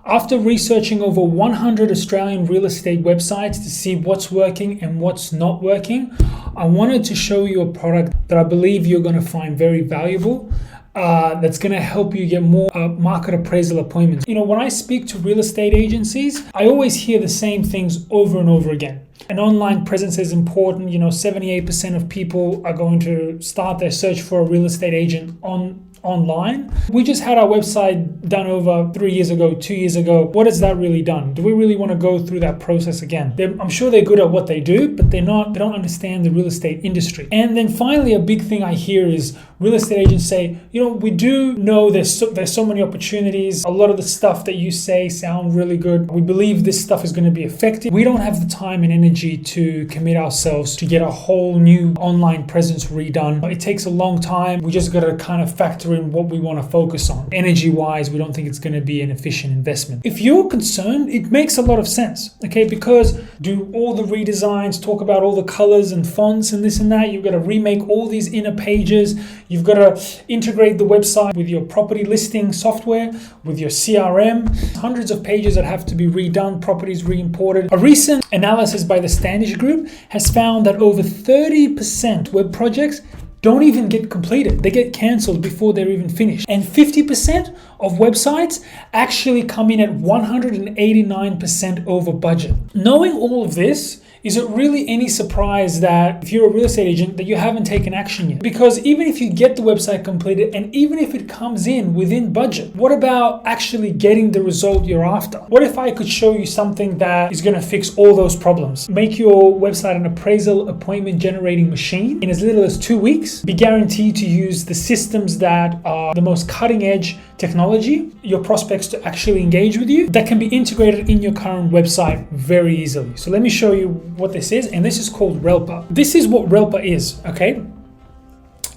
After researching over 100 Australian real estate websites to see what's working and what's not working, I wanted to show you a product that I believe you're going to find very valuable. That's going to help you get more market appraisal appointments. When I speak to real estate agencies, I always hear the same things over and over again. An online presence is important. 78% of people are going to start their search for a real estate agent online. We just had our website done over 3 years ago, 2 years ago. What has that really done? Do we really want to go through that process again? I'm sure they're good at what they do, but they don't understand the real estate industry. And then finally, a big thing I hear is real estate agents say, we do know there's so many opportunities. A lot of the stuff that you say sound really good. We believe this stuff is going to be effective. We don't have the time and energy to commit ourselves to get a whole new online presence redone. It takes a long time. We just got to kind of factor in what we want to focus on. Energy-wise, we don't think it's going to be an efficient investment. If you're concerned, it makes a lot of sense, okay? Because do all the redesigns, talk about all the colors and fonts and this and that. You've got to remake all these inner pages. You've got to integrate the website with your property listing software, with your CRM. Hundreds of pages that have to be redone, properties re-imported. A recent analysis by the Standish Group has found that over 30% web projects don't even get completed. They get cancelled before they're even finished. And 50% of websites actually come in at 189% over budget. Knowing all of this, is it really any surprise that if you're a real estate agent that you haven't taken action yet? Because even if you get the website completed and even if it comes in within budget, what about actually getting the result you're after? What if I could show you something that is going to fix all those problems? Make your website an appraisal appointment generating machine in as little as 2 weeks. Be guaranteed to use the systems that are the most cutting edge technology, your prospects to actually engage with you, that can be integrated in your current website very easily. So let me show you what this is, and this is called Relpa. This is what Relpa is, okay?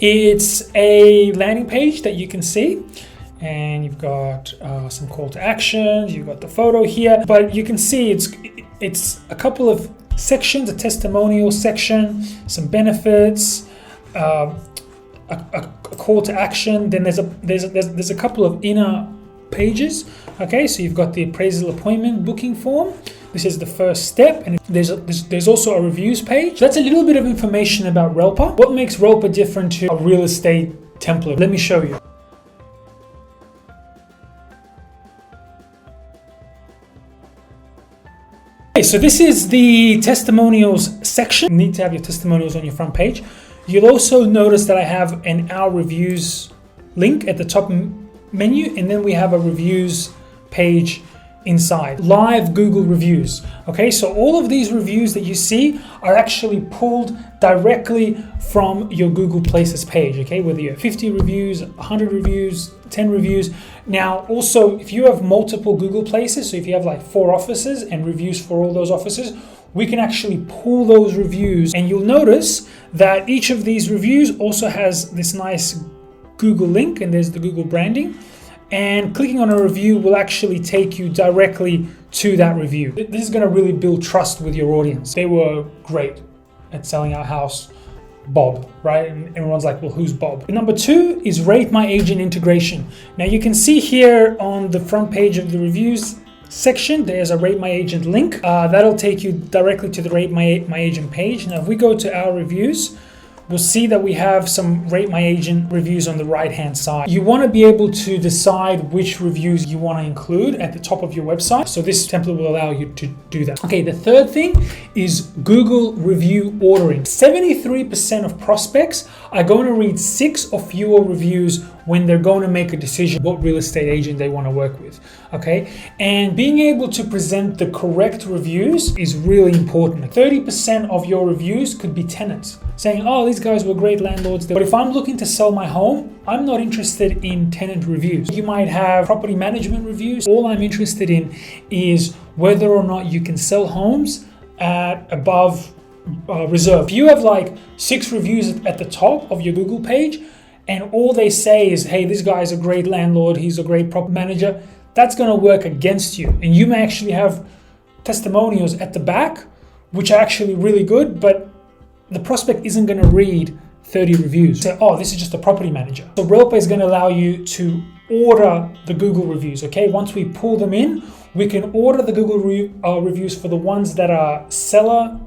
It's a landing page that you can see, and you've got some call to actions, you've got the photo here, but you can see it's a couple of sections, a testimonial section, some benefits, a call to action. Then there's a couple of inner pages. Okay, so you've got the appraisal appointment booking form. This is the first step, and there's also a reviews page. That's a little bit of information about Relpa. What makes Relpa different to a real estate template? Let me show you. Okay, so this is the testimonials section. You need to have your testimonials on your front page. You'll also notice that I have an Our Reviews link at the top menu, and then we have a reviews page inside. Live Google reviews. Okay, so all of these reviews that you see are actually pulled directly from your Google Places page, okay? Whether you have 50 reviews, 100 reviews, 10 reviews. Now, also, if you have multiple Google Places, so if you have like 4 offices and reviews for all those offices, we can actually pull those reviews, and you'll notice that each of these reviews also has this nice Google link, and there's the Google branding. And clicking on a review will actually take you directly to that review. This is going to really build trust with your audience. They were great at selling our house, Bob, right? And everyone's like, well, who's Bob? Number 2 is Rate My Agent integration. Now you can see here on the front page of the reviews section, there's a Rate My Agent link. That'll take you directly to the Rate My Agent page. Now if we go to our reviews, we'll see that we have some Rate My Agent reviews on the right-hand side. You want to be able to decide which reviews you want to include at the top of your website. So this template will allow you to do that. Okay, the third thing is Google review ordering. 73% of prospects are going to read 6 or fewer reviews when they're going to make a decision what real estate agent they want to work with, okay? And being able to present the correct reviews is really important. 30% of your reviews could be tenants saying, oh, these guys were great landlords. But if I'm looking to sell my home, I'm not interested in tenant reviews. You might have property management reviews. All I'm interested in is whether or not you can sell homes at above reserve. If you have like 6 reviews at the top of your Google page, and all they say is, hey, this guy's a great landlord, he's a great property manager, that's going to work against you. And you may actually have testimonials at the back, which are actually really good, but the prospect isn't going to read 30 reviews. Say, oh, this is just a property manager. So Relpa is going to allow you to order the Google reviews, okay? Once we pull them in, we can order the Google reviews for the ones that are seller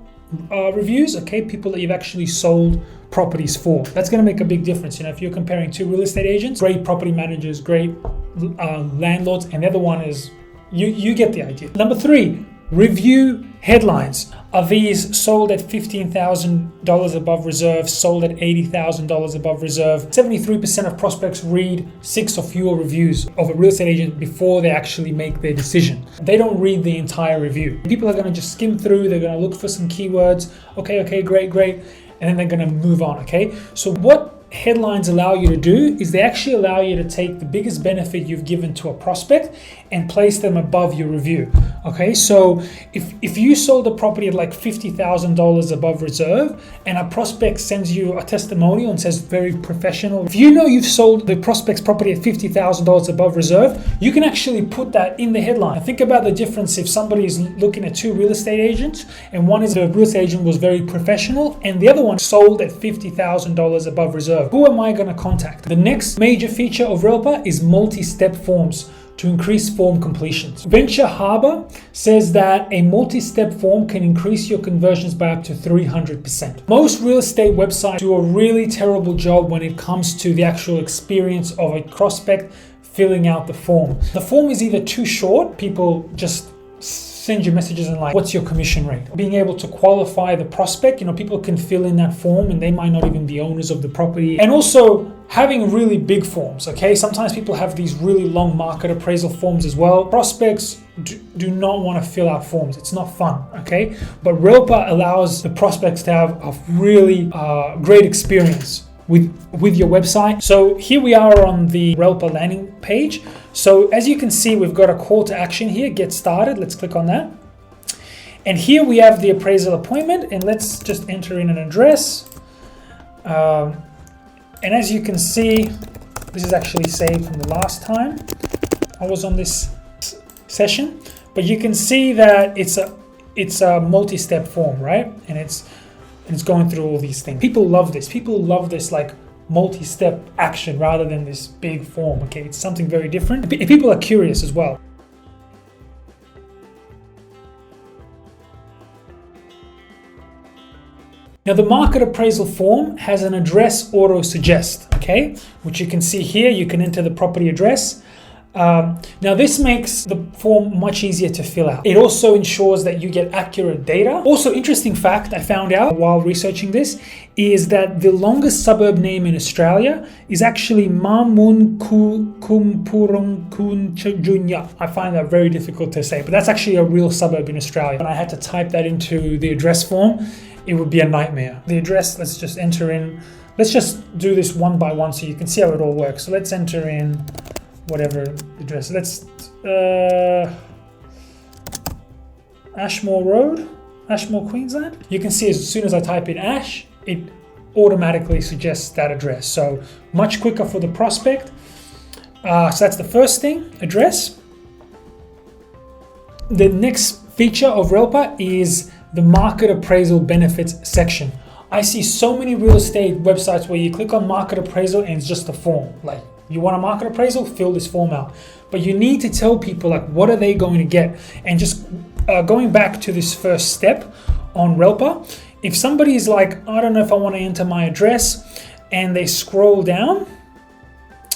reviews, okay? People that you've actually sold properties for. That's going to make a big difference. You know, if you're comparing two real estate agents, great property managers, great landlords, and the other one is, you get the idea. Number 3, review headlines. Are these sold at $15,000 above reserve, sold at $80,000 above reserve? 73% of prospects read 6 or fewer reviews of a real estate agent before they actually make their decision. They don't read the entire review. People are going to just skim through, they're going to look for some keywords. Okay, great. And then they're going to move on, okay? So what headlines allow you to do is they actually allow you to take the biggest benefit you've given to a prospect and place them above your review. Okay, so if you sold a property at like $50,000 above reserve and a prospect sends you a testimonial and says very professional, if you know you've sold the prospect's property at $50,000 above reserve, you can actually put that in the headline. Now think about the difference if somebody is looking at 2 real estate agents and one is the real estate agent was very professional and the other one sold at $50,000 above reserve. Who am I going to contact? The next major feature of Relpa is multi-step forms to increase form completions. Venture Harbor says that a multi-step form can increase your conversions by up to 300%. Most real estate websites do a really terrible job when it comes to the actual experience of a prospect filling out the form. The form is either too short, people just send you messages and like, what's your commission rate? Being able to qualify the prospect, you know, people can fill in that form and they might not even be owners of the property. And also having really big forms, okay? Sometimes people have these really long market appraisal forms as well. Prospects do not want to fill out forms. It's not fun, okay? But Relpa allows the prospects to have a really great experience with your website. So here we are on the Relpa landing page. So as you can see, we've got a call to action here, get started. Let's click on that. And here we have the appraisal appointment and let's just enter in an address. And as you can see, this is actually saved from the last time I was on this session, but you can see that it's a multi-step form, right? And it's going through all these things. People love this. People love this like multi-step action rather than this big form, okay? It's something very different. People are curious as well. Now the market appraisal form has an address auto suggest, okay? Which you can see here, you can enter the property address. Now this makes the form much easier to fill out. It also ensures that you get accurate data. Also, interesting fact I found out while researching this is that the longest suburb name in Australia is actually Mamun Kumpurungkunjunya. I find that very difficult to say, but that's actually a real suburb in Australia. When I had to type that into the address form, it would be a nightmare. The address, let's just enter in. Let's just do this one by one so you can see how it all works. So let's enter in whatever address. Let's Ashmore Road, Ashmore, Queensland. You can see as soon as I type in Ash, it automatically suggests that address. So much quicker for the prospect. So that's the first thing, address. The next feature of Relpa is the market appraisal benefits section. I see so many real estate websites where you click on market appraisal and it's just a form. Like, you want a market appraisal? Fill this form out. But you need to tell people like what are they going to get? And just going back to this first step on Relpa, if somebody is like, I don't know if I want to enter my address, and they scroll down,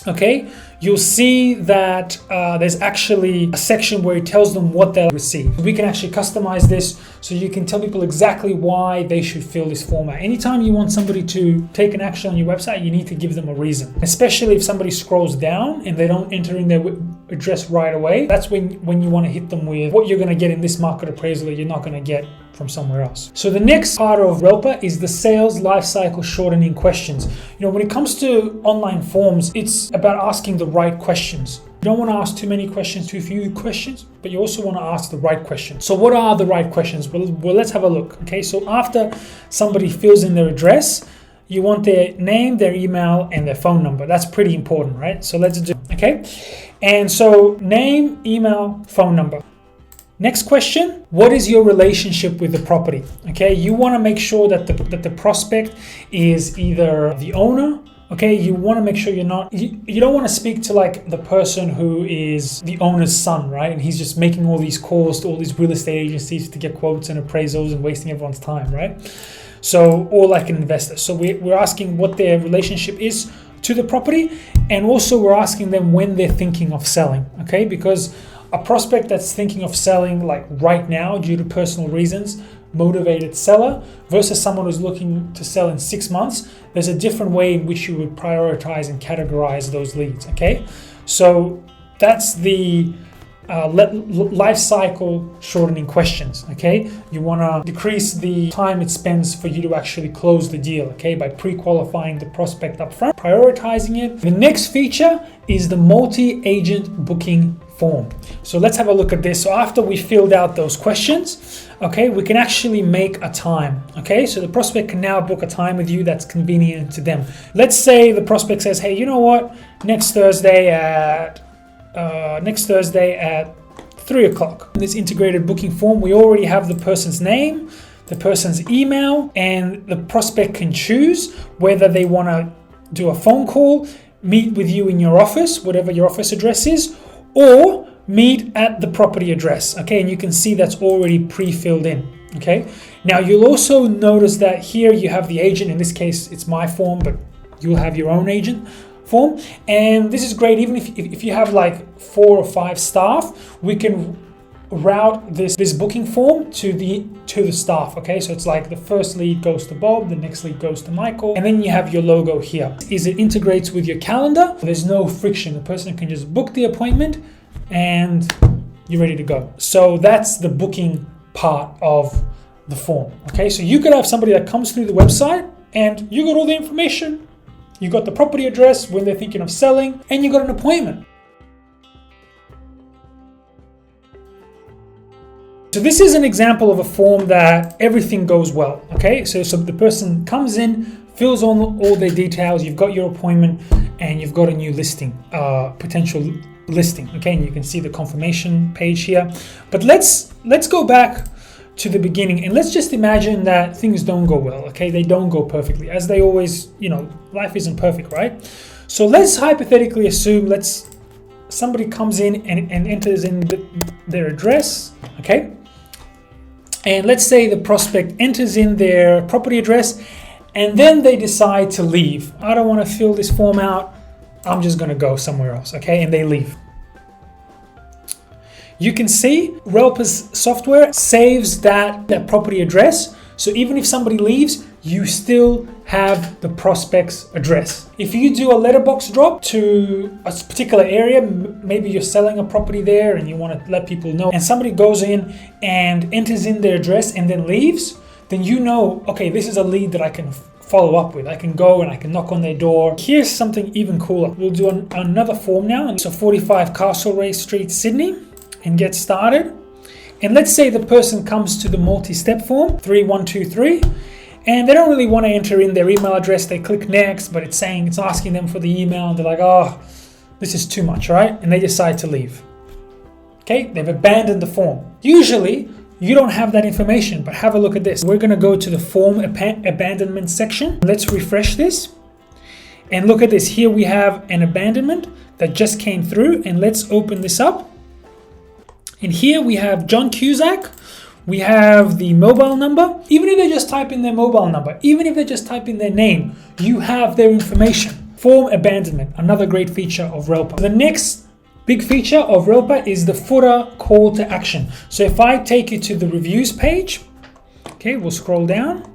okay, you'll see that there's actually a section where it tells them what they'll receive. We can actually customize this so you can tell people exactly why they should fill this form out. Anytime you want somebody to take an action on your website, you need to give them a reason. Especially if somebody scrolls down and they don't enter in their address right away, that's when you want to hit them with what you're going to get in this market appraisal that you're not going to get from somewhere else. So the next part of Relpa is the sales lifecycle shortening questions. You know, when it comes to online forms, it's about asking the right questions. You don't want to ask too many questions, too few questions, but you also want to ask the right questions. So what are the right questions? Well, let's have a look. Okay, so after somebody fills in their address, you want their name, their email, and their phone number. That's pretty important, right? So let's do, okay? And so name, email, phone number. Next question, what is your relationship with the property? Okay, you want to make sure that the prospect is either the owner, Okay, you want to make sure you don't want to speak to like the person who is the owner's son, right? And he's just making all these calls to all these real estate agencies to get quotes and appraisals and wasting everyone's time, right? So, or like an investor. So we're asking what their relationship is to the property, and also we're asking them when they're thinking of selling, okay? Because a prospect that's thinking of selling like right now due to personal reasons, motivated seller, versus someone who's looking to sell in 6 months, there's a different way in which you would prioritize and categorize those leads, okay? So that's the life cycle shortening questions, okay? You want to decrease the time it spends for you to actually close the deal, okay? By pre-qualifying the prospect up front, prioritizing it. The next feature is the multi-agent booking form. So let's have a look at this. So after we filled out those questions, okay, we can actually make a time, okay? So the prospect can now book a time with you that's convenient to them. Let's say the prospect says, hey, you know what? Next Thursday at 3 o'clock. In this integrated booking form, we already have the person's name, the person's email, and the prospect can choose whether they want to do a phone call, meet with you in your office, whatever your office address is, or meet at the property address, okay? And you can see that's already pre-filled in, okay? Now you'll also notice that here you have the agent. In this case, it's my form, but you'll have your own agent form. And this is great. Even if you have like 4 or 5 staff, we can route this booking form to the staff, okay? So it's like the first lead goes to Bob, the next lead goes to Michael, and then you have your logo here. It integrates with your calendar. There's no friction. The person can just book the appointment and you're ready to go. So that's the booking part of the form, okay? So you could have somebody that comes through the website and you got all the information. You got the property address when they're thinking of selling, and you got an appointment. So this is an example of a form that everything goes well, okay? So the person comes in, fills on all their details, you've got your appointment, and you've got a new listing, potential listing, okay? And you can see the confirmation page here. But let's go back to the beginning, and let's just imagine that things don't go well, okay? They don't go perfectly, as they always, life isn't perfect, right? So let's hypothetically assume, somebody comes in and enters in their address, okay? And let's say the prospect enters in their property address, and then they decide to leave. I don't want to fill this form out. I'm just going to go somewhere else, okay? And they leave. You can see Relpa's software saves that property address. So even if somebody leaves, you still have the prospect's address. If you do a letterbox drop to a particular area, maybe you're selling a property there and you want to let people know, and somebody goes in and enters in their address and then leaves, then you know, okay, this is a lead that I can follow up with. I can go and I can knock on their door. Here's something even cooler. We'll do another form now. So 45 Castlereagh Street, Sydney, and get started. And let's say the person comes to the multi-step form, 3123, and they don't really want to enter in their email address. They click next, but it's asking them for the email, and they're like, oh, this is too much, right? And they decide to leave. Okay, they've abandoned the form. Usually, you don't have that information, but have a look at this. We're going to go to the form abandonment section. Let's refresh this. And look at this. Here we have an abandonment that just came through, and let's open this up. And here we have John Cusack, we have the mobile number. Even if they just type in their mobile number, even if they just type in their name, you have their information. Form abandonment, another great feature of Relpa. The next big feature of Relpa is the footer call to action. So if I take you to the reviews page, okay, we'll scroll down.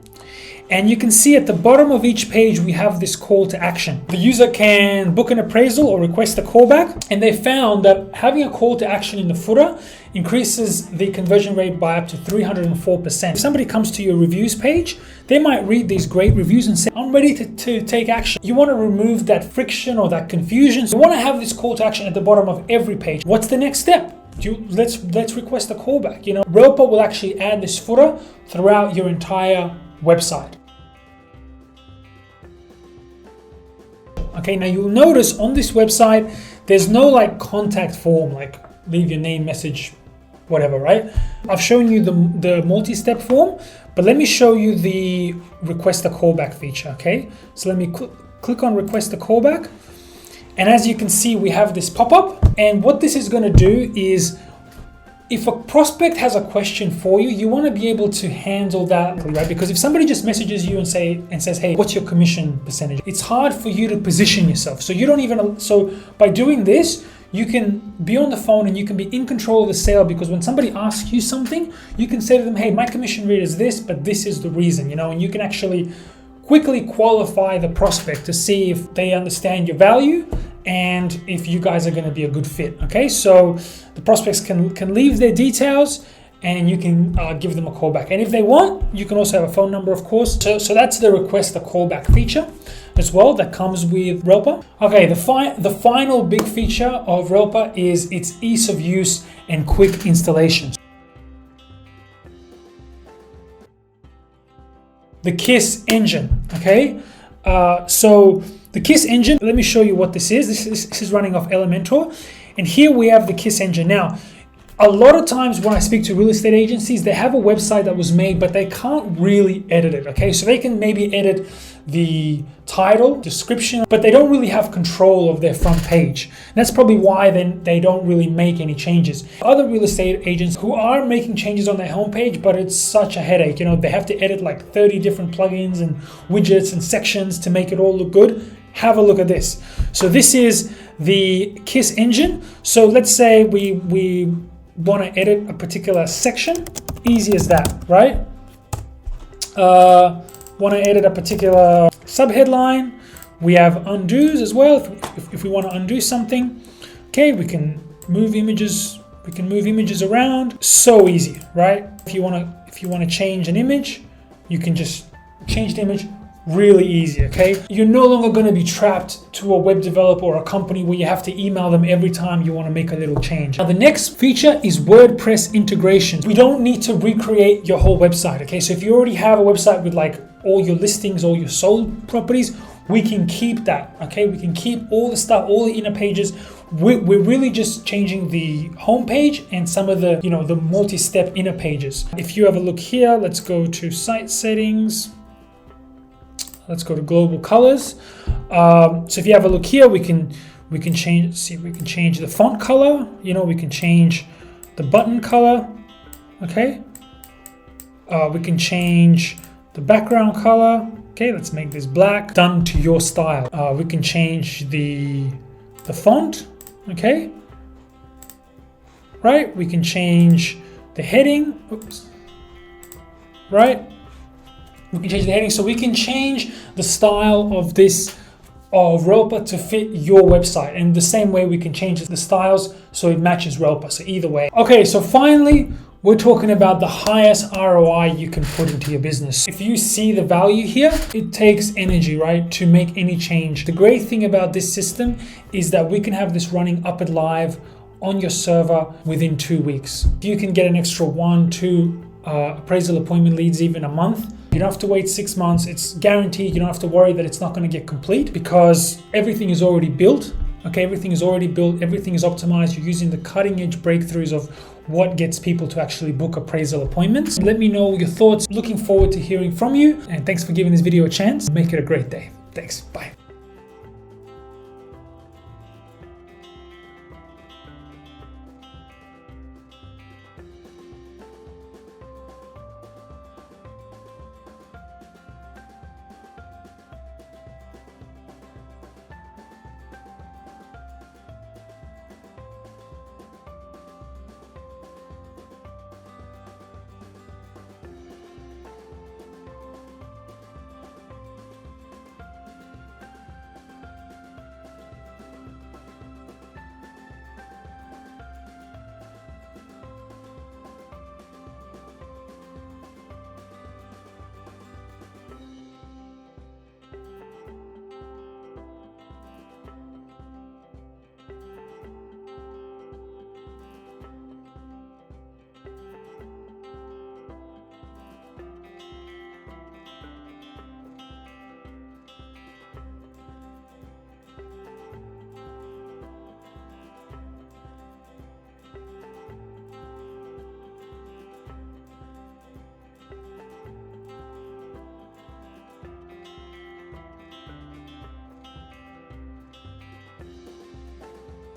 And you can see at the bottom of each page, we have this call to action. The user can book an appraisal or request a callback. And they found that having a call to action in the footer increases the conversion rate by up to 304%. If somebody comes to your reviews page, they might read these great reviews and say, I'm ready to take action. You want to remove that friction or that confusion. So you want to have this call to action at the bottom of every page. What's the next step? Let's request a callback. Relpa will actually add this footer throughout your entire website. Okay, now you'll notice on this website, there's no contact form, leave your name, message, whatever, right? I've shown you the multi-step form, but let me show you the request a callback feature, okay? So let me click on request a callback. And as you can see, we have this pop-up. And what this is going to do is, if a prospect has a question for you, you want to be able to handle that, right? Because if somebody just messages you and says, hey, what's your commission percentage? It's hard for you to position yourself. So by doing this, you can be on the phone and you can be in control of the sale, because when somebody asks you something, you can say to them, hey, my commission rate is this, but this is the reason, and you can actually quickly qualify the prospect to see if they understand your value and if you guys are going to be a good fit. Okay, so the prospects can leave their details and you can give them a call back. And if they want, you can also have a phone number, of course. So that's the request a callback feature as well that comes with Relpa. Okay, the final big feature of Relpa is its ease of use and quick installations. The KISS engine, okay? So the KISS engine, let me show you what this is. This is running off Elementor. And here we have the KISS engine. Now, a lot of times when I speak to real estate agencies, they have a website that was made, but they can't really edit it, okay? So they can maybe edit the title, description, but they don't really have control of their front page. And that's probably why then they don't really make any changes. Other real estate agents who are making changes on their homepage, but it's such a headache. They have to edit like 30 different plugins and widgets and sections to make it all look good. Have a look at this. So this is the KISS engine. So let's say we want to edit a particular section. Easy as that, right? Want to edit a particular subheadline. We have undos as well. If we want to undo something, okay, we can move images. We can move images around. So easy, right? If you want to change an image, you can just change the image. Really easy, okay? You're no longer going to be trapped to a web developer or a company where you have to email them every time you want to make a little change. Now, the next feature is WordPress integration. We don't need to recreate your whole website, okay? So if you already have a website with like all your listings, all your sold properties, we can keep that, okay? We can keep all the stuff, all the inner pages. We're really just changing the homepage and some of the, the multi-step inner pages. If you have a look here, let's go to site settings. Let's go to global colors. So if you have a look here, we can change. See, we can change the font color. We can change the button color. Okay. We can change the background color. Okay, let's make this black. Done to your style. We can change the font. Okay. Right. We can change the heading. Oops. Right. We can change the heading, so we can change the style of Relpa to fit your website. And the same way we can change the styles so it matches Relpa. So either way. Okay, so finally, we're talking about the highest ROI you can put into your business. If you see the value here, it takes energy, right, to make any change. The great thing about this system is that we can have this running up and live on your server within 2 weeks. You can get an extra 1-2 appraisal appointment leads even a month. You don't have to wait 6 months. It's guaranteed. You don't have to worry that it's not going to get complete because everything is already built. Okay, everything is already built. Everything is optimized. You're using the cutting edge breakthroughs of what gets people to actually book appraisal appointments. Let me know your thoughts. Looking forward to hearing from you. And thanks for giving this video a chance. Make it a great day. Thanks. Bye.